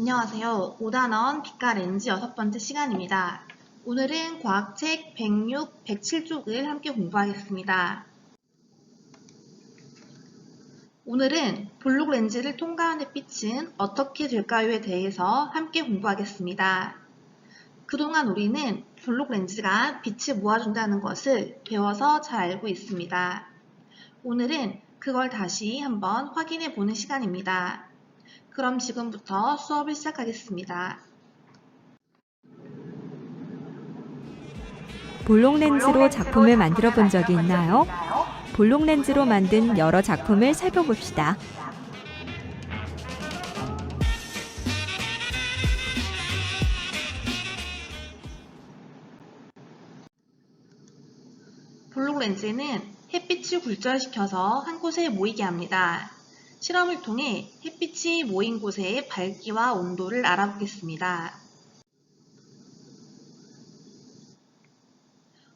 안녕하세요. 5단원 빛과 렌즈 6번째 시간입니다. 오늘은 과학책 106, 107쪽을 함께 공부하겠습니다. 오늘은 볼록 렌즈를 통과한 햇빛은 어떻게 될까요에 대해서 함께 공부하겠습니다. 그동안 우리는 볼록 렌즈가 빛을 모아준다는 것을 배워서 잘 알고 있습니다. 오늘은 그걸 다시 한번 확인해 보는 시간입니다. 그럼 지금부터 수업을 시작하겠습니다. 볼록 렌즈로 작품을 만들어 본 적이 있나요? 볼록 렌즈로 만든 여러 작품을 살펴봅시다. 볼록 렌즈는 햇빛을 굴절시켜서 한 곳에 모이게 합니다. 실험을 통해 햇빛이 모인 곳의 밝기와 온도를 알아보겠습니다.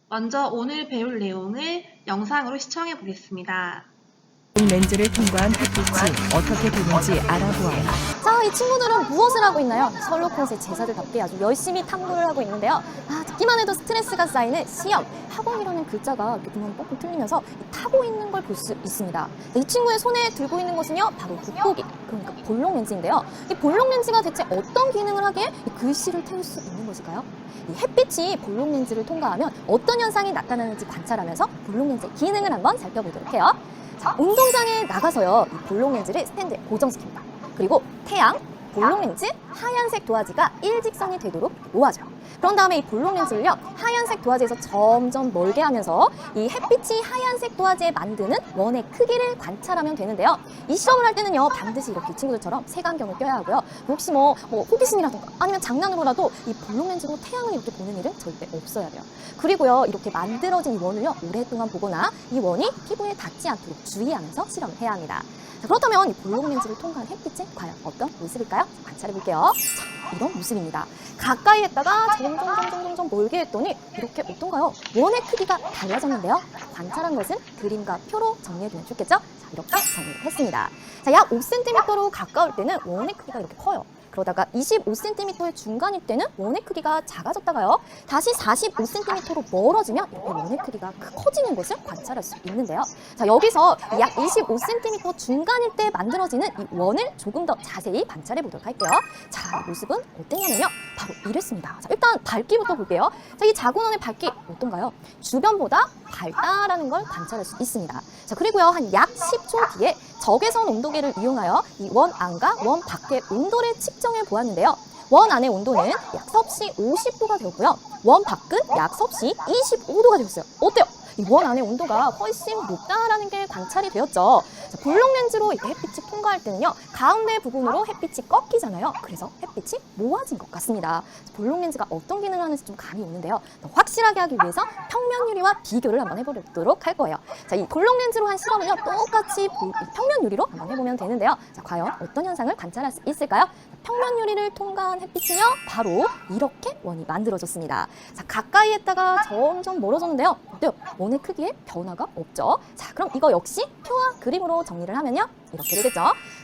먼저 오늘 배울 내용을 영상으로 시청해 보겠습니다. 렌즈를 통과한 햇빛이 어떻게 되는지 알아보아요. 자, 이 친구들은 무엇을 하고 있나요? 셜록 홈스의 제자들답게 아주 열심히 탐구를 하고 있는데요. 듣기만 해도 스트레스가 쌓이는 시험, 학원이라는 글자가 이렇게 눈에 뻑뻑 틀리면서 타고 있는 걸 볼 수 있습니다. 이 친구의 손에 들고 있는 것은요, 바로 돋보기, 그러니까 볼록 렌즈인데요. 이 볼록 렌즈가 대체 어떤 기능을 하기에 글씨를 태울 수 있는 것일까요? 이 햇빛이 볼록 렌즈를 통과하면 어떤 현상이 나타나는지 관찰하면서 볼록 렌즈의 기능을 한번 살펴보도록 해요. 자, 운동장에 나가서요, 이 볼록 렌즈를 스탠드에 고정시킵니다. 그리고 태양, 볼록 렌즈, 하얀색 도화지가 일직선이 되도록 모아줘요. 그런 다음에 이 볼록 렌즈를요, 하얀색 도화지에서 점점 멀게 하면서 이 햇빛이 하얀색 도화지에 만드는 원의 크기를 관찰하면 되는데요. 이 실험을 할 때는요, 반드시 이렇게 이 친구들처럼 색안경을 껴야 하고요. 혹시 호기심이라든가 아니면 장난으로라도 이 볼록 렌즈로 태양을 이렇게 보는 일은 절대 없어야 돼요. 그리고요, 이렇게 만들어진 이 원을요, 오랫동안 보거나 이 원이 피부에 닿지 않도록 주의하면서 실험을 해야 합니다. 자, 그렇다면 이 볼록 렌즈를 통과한 햇빛은 과연 어떤 모습일까요? 관찰해 볼게요. 자, 이런 모습입니다. 가까이 했다가 점점 멀게 했더니 이렇게 어떤가요? 원의 크기가 달라졌는데요. 관찰한 것은 그림과 표로 정리해두면 좋겠죠? 자, 이렇게 정리를 했습니다. 자, 약 5cm로 가까울 때는 원의 크기가 이렇게 커요. 그러다가 25cm의 중간일 때는 원의 크기가 작아졌다가요, 다시 45cm로 멀어지면 이렇게 원의 크기가 커지는 것을 관찰할 수 있는데요. 자, 여기서 약 25cm 중간일 때 만들어지는 이 원을 조금 더 자세히 관찰해 보도록 할게요. 자, 이 모습은 어땠냐면요, 바로 이랬습니다. 자, 일단 밝기부터 볼게요. 자, 이 자군원의 밝기 어떤가요? 주변보다 밝다라는 걸 관찰할 수 있습니다. 자, 그리고요, 한 약 10초 뒤에 적외선 온도계를 이용하여 이 원 안과 원 밖의 온도를 측정해 보았는데요. 원 안의 온도는 약 섭씨 50도가 되었고요. 원 밖은 약 섭씨 25도가 되었어요. 어때요? 이 원 안의 온도가 훨씬 높다라는 게 관찰이 되었죠. 자, 볼록 렌즈로 이렇게 햇빛이 통과할 때는요, 가운데 부분으로 햇빛이 꺾이잖아요. 그래서 햇빛이 모아진 것 같습니다. 자, 볼록 렌즈가 어떤 기능을 하는지 좀 감이 오는데요. 더 확실하게 하기 위해서 평면 유리와 비교를 한번 해보도록 할 거예요. 자, 이 볼록 렌즈로 한 실험은요, 똑같이 평면 유리로 한번 해보면 되는데요. 자, 과연 어떤 현상을 관찰할 수 있을까요? 평면 유리를 통과한 햇빛은요, 바로 이렇게 원이 만들어졌습니다. 자, 가까이 했다가 점점 멀어졌는데요. 어때요? 원의 크기에 변화가 없죠. 자, 그럼 이거 역시 표와 그림으로 정리를 하면요, 이렇게 되겠죠.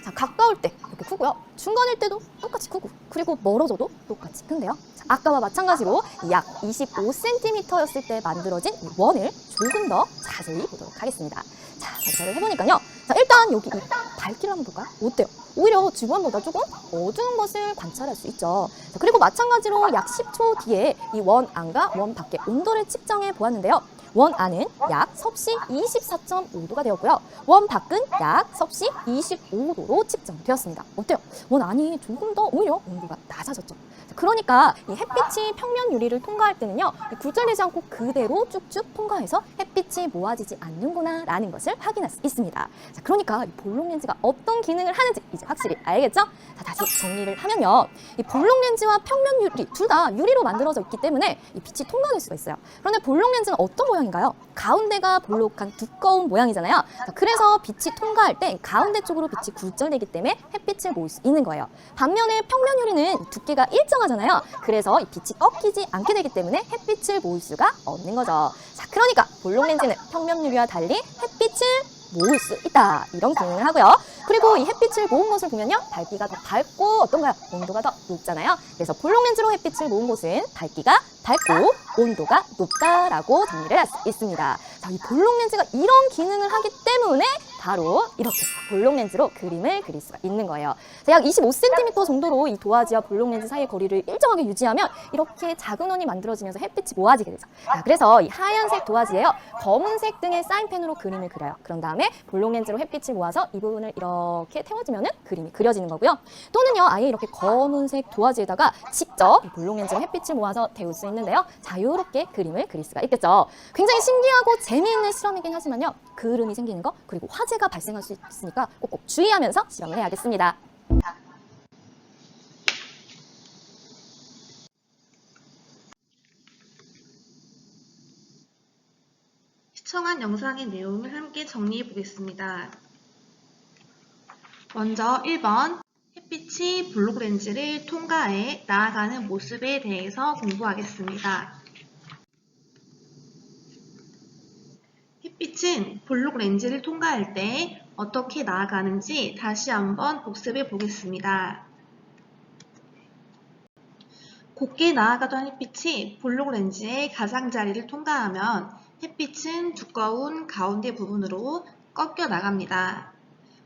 자, 가까울 때 이렇게 크고요. 중간일 때도 똑같이 크고, 그리고 멀어져도 똑같이 큰데요. 자, 아까와 마찬가지로 약 25cm였을 때 만들어진 이 원을 조금 더 자세히 보도록 하겠습니다. 자, 관찰을 해보니까요. 자, 일단 여기 이 밝기를 한번 볼까요? 어때요? 오히려 주변보다 조금 어두운 것을 관찰할 수 있죠. 자, 그리고 마찬가지로 약 10초 뒤에 이 원 안과 원 밖의 온도를 측정해 보았는데요. 원 안은 약 섭씨 24.5도가 되었고요. 원 밖은 약 섭씨 25도로 측정되었습니다. 어때요? 원 안이 조금 더 오히려 온도가 낮아졌죠. 그러니까 이 햇빛이 평면 유리를 통과할 때는요, 굴절되지 않고 그대로 쭉쭉 통과해서 햇빛이 모아지지 않는구나 라는 것을 확인할 수 있습니다. 자, 그러니까 이 볼록 렌즈가 어떤 기능을 하는지 이제 확실히 알겠죠? 자, 다시 정리를 하면요, 이 볼록 렌즈와 평면 유리 둘 다 유리로 만들어져 있기 때문에 이 빛이 통과할 수가 있어요. 그런데 볼록 렌즈는 어떤 모양인가요? 가운데가 볼록한 두꺼운 모양이잖아요. 자, 그래서 빛이 통과할 때 가운데 쪽으로 빛이 굴절되기 때문에 햇빛을 모을 수 있는 거예요. 반면에 평면 유리는 두께가 일정하잖아요. 그래서 이 빛이 꺾이지 않게 되기 때문에 햇빛을 모을 수가 없는 거죠. 자, 그러니까 볼록 렌즈는 평면 유리와 달리 햇빛을 모을 수 있다. 이런 기능을 하고요. 그리고 이 햇빛을 모은 곳을 보면요. 밝기가 더 밝고 어떤가요? 온도가 더 높잖아요. 그래서 볼록 렌즈로 햇빛을 모은 곳은 밝기가 밝고 온도가 높다라고 정리를 할 수 있습니다. 자, 이 볼록 렌즈가 이런 기능을 하기 때문에 바로 이렇게 볼록 렌즈로 그림을 그릴 수가 있는 거예요. 자, 약 25cm 정도로 이 도화지와 볼록 렌즈 사이의 거리를 일정하게 유지하면 이렇게 작은 원이 만들어지면서 햇빛이 모아지게 되죠. 자, 그래서 이 하얀색 도화지에요. 검은색 등의 사인펜으로 그림을 그려요. 그런 다음에 볼록 렌즈로 햇빛을 모아서 이 부분을 이렇게 태워주면 그림이 그려지는 거고요. 또는요, 아예 이렇게 검은색 도화지에다가 직접 볼록 렌즈로 햇빛을 모아서 태울 수 있는데요. 자유롭게 그림을 그릴 수가 있겠죠. 굉장히 신기하고 재미있는 실험이긴 하지만요. 그름이 생기는 거 그리고 화재가 발생할 수 있으니까 꼭꼭 주의하면서 실험을 해야겠습니다. 시청한 영상의 내용을 함께 정리해 보겠습니다. 먼저 1번 햇빛이 볼록 렌즈를 통과해 나아가는 모습에 대해서 공부하겠습니다. 햇빛은 볼록 렌즈를 통과할 때 어떻게 나아가는지 다시 한번 복습해 보겠습니다. 곱게 나아가던 햇빛이 볼록 렌즈의 가장자리를 통과하면 햇빛은 두꺼운 가운데 부분으로 꺾여 나갑니다.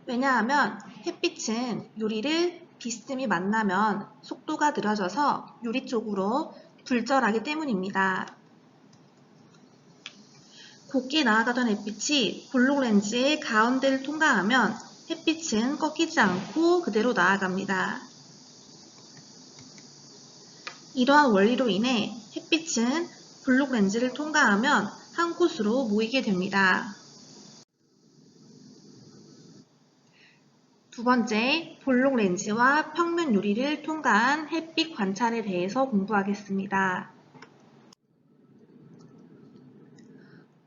왜냐하면 햇빛은 유리를 비스듬히 만나면 속도가 느려져서 유리 쪽으로 굴절하기 때문입니다. 곱게 나아가던 햇빛이 볼록 렌즈의 가운데를 통과하면 햇빛은 꺾이지 않고 그대로 나아갑니다. 이러한 원리로 인해 햇빛은 볼록 렌즈를 통과하면 한 곳으로 모이게 됩니다. 두 번째, 볼록 렌즈와 평면 유리를 통과한 햇빛 관찰에 대해서 공부하겠습니다.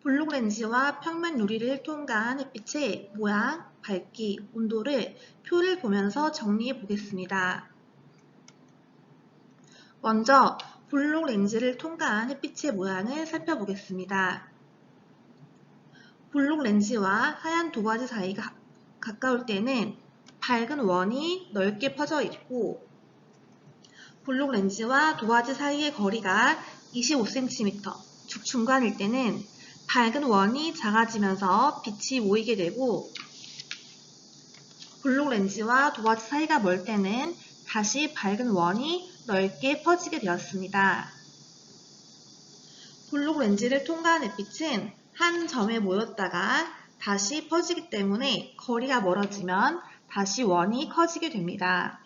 볼록 렌즈와 평면 유리를 통과한 햇빛의 모양, 밝기, 온도를 표를 보면서 정리해 보겠습니다. 먼저 볼록 렌즈를 통과한 햇빛의 모양을 살펴보겠습니다. 볼록 렌즈와 하얀 도화지 사이가 가까울 때는 밝은 원이 넓게 퍼져 있고 볼록 렌즈와 도화지 사이의 거리가 25cm, 즉 중간일 때는 밝은 원이 작아지면서 빛이 모이게 되고 볼록 렌즈와 도화지 사이가 멀 때는 다시 밝은 원이 넓게 퍼지게 되었습니다. 볼록 렌즈를 통과한 햇빛은 한 점에 모였다가 다시 퍼지기 때문에 거리가 멀어지면 다시 원이 커지게 됩니다.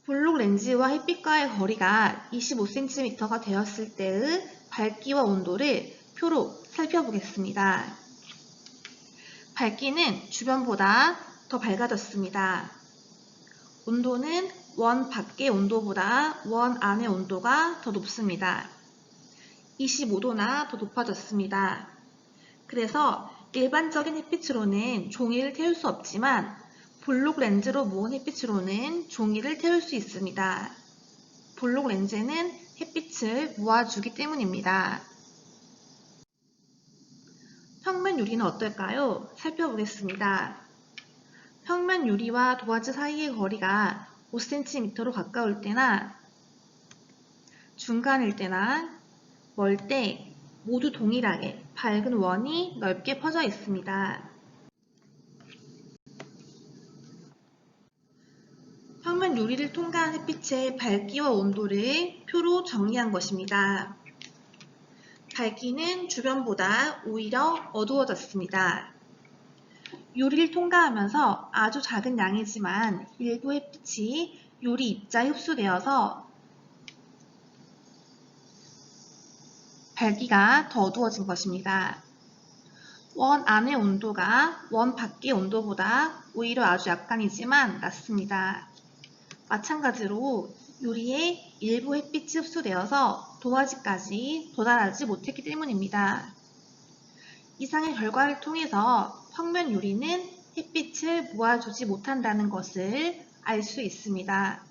볼록 렌즈와 햇빛과의 거리가 25cm가 되었을 때의 밝기와 온도를 표로 살펴보겠습니다. 밝기는 주변보다 더 밝아졌습니다. 온도는 원 밖의 온도보다 원 안의 온도가 더 높습니다. 25도나 더 높아졌습니다. 그래서 일반적인 햇빛으로는 종이를 태울 수 없지만 볼록 렌즈로 모은 햇빛으로는 종이를 태울 수 있습니다. 볼록 렌즈는 햇빛을 모아주기 때문입니다. 평면 유리는 어떨까요? 살펴보겠습니다. 평면 유리와 도화지 사이의 거리가 5cm로 가까울 때나 중간일 때나 멀 때 모두 동일하게 밝은 원이 넓게 퍼져 있습니다. 평면 유리를 통과한 햇빛의 밝기와 온도를 표로 정리한 것입니다. 밝기는 주변보다 오히려 어두워졌습니다. 유리를 통과하면서 아주 작은 양이지만 일부 햇빛이 유리 입자에 흡수되어서 밝기가 더 어두워진 것입니다. 원 안의 온도가 원 밖의 온도보다 오히려 아주 약간이지만 낮습니다. 마찬가지로 유리에 일부 햇빛이 흡수되어서 도화지까지 도달하지 못했기 때문입니다. 이상의 결과를 통해서 평면 유리는 햇빛을 모아주지 못한다는 것을 알 수 있습니다.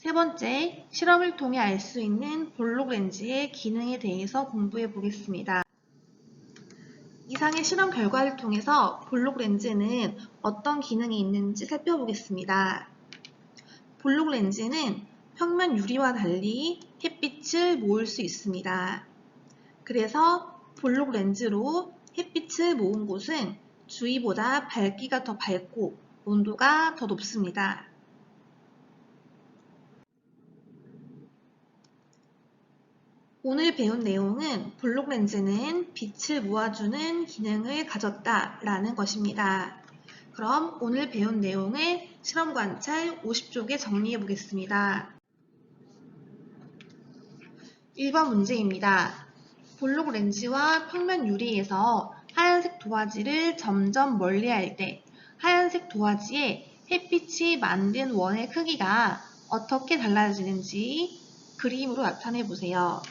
세 번째, 실험을 통해 알 수 있는 볼록 렌즈의 기능에 대해서 공부해 보겠습니다. 이상의 실험 결과를 통해서 볼록 렌즈는 어떤 기능이 있는지 살펴보겠습니다. 볼록 렌즈는 평면 유리와 달리 햇빛을 모을 수 있습니다. 그래서 볼록 렌즈로 햇빛을 모은 곳은 주위보다 밝기가 더 밝고 온도가 더 높습니다. 오늘 배운 내용은 볼록 렌즈는 빛을 모아주는 기능을 가졌다 라는 것입니다. 그럼 오늘 배운 내용을 실험 관찰 50쪽에 정리해 보겠습니다. 1번 문제입니다. 볼록 렌즈와 평면 유리에서 하얀색 도화지를 점점 멀리할 때 하얀색 도화지에 햇빛이 만든 원의 크기가 어떻게 달라지는지 그림으로 나타내 보세요.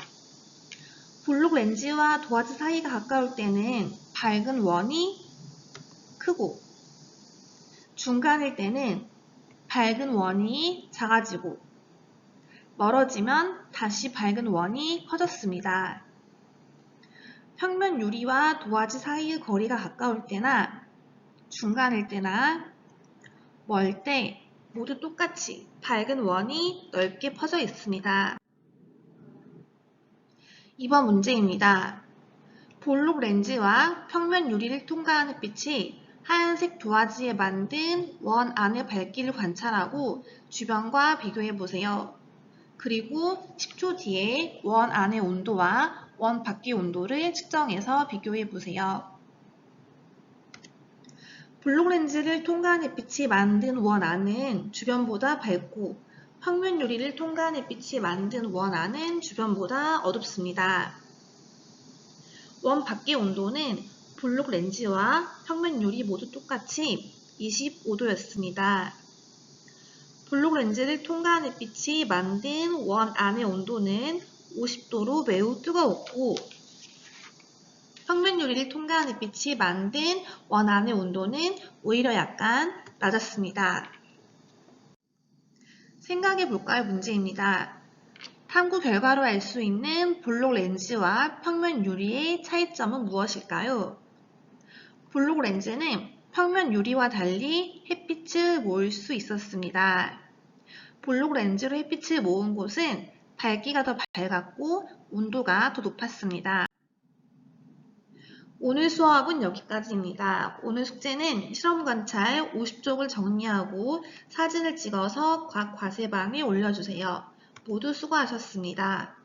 볼록 렌즈와 도화지 사이가 가까울 때는 밝은 원이 크고 중간일 때는 밝은 원이 작아지고 멀어지면 다시 밝은 원이 커졌습니다. 평면 유리와 도화지 사이의 거리가 가까울 때나 중간일 때나 멀 때 모두 똑같이 밝은 원이 넓게 퍼져 있습니다. 2번 문제입니다. 볼록 렌즈와 평면 유리를 통과하는 햇빛이 하얀색 도화지에 만든 원 안의 밝기를 관찰하고 주변과 비교해 보세요. 그리고 10초 뒤에 원 안의 온도와 원 밖의 온도를 측정해서 비교해 보세요. 볼록 렌즈를 통과한 햇빛이 만든 원 안은 주변보다 밝고 평면 유리를 통과한 햇빛이 만든 원 안은 주변보다 어둡습니다. 원 밖의 온도는 볼록 렌즈와 평면 유리 모두 똑같이 25도였습니다. 볼록 렌즈를 통과한 햇빛이 만든 원 안의 온도는 50도로 매우 뜨거웠고 평면 유리를 통과한 햇빛이 만든 원 안의 온도는 오히려 약간 낮았습니다. 생각해 볼까요? 문제입니다. 탐구 결과로 알 수 있는 볼록 렌즈와 평면 유리의 차이점은 무엇일까요? 볼록 렌즈는 평면 유리와 달리 햇빛을 모을 수 있었습니다. 볼록 렌즈로 햇빛을 모은 곳은 밝기가 더 밝았고 온도가 더 높았습니다. 오늘 수업은 여기까지입니다. 오늘 숙제는 실험 관찰 50쪽을 정리하고 사진을 찍어서 각 과제방에 올려주세요. 모두 수고하셨습니다.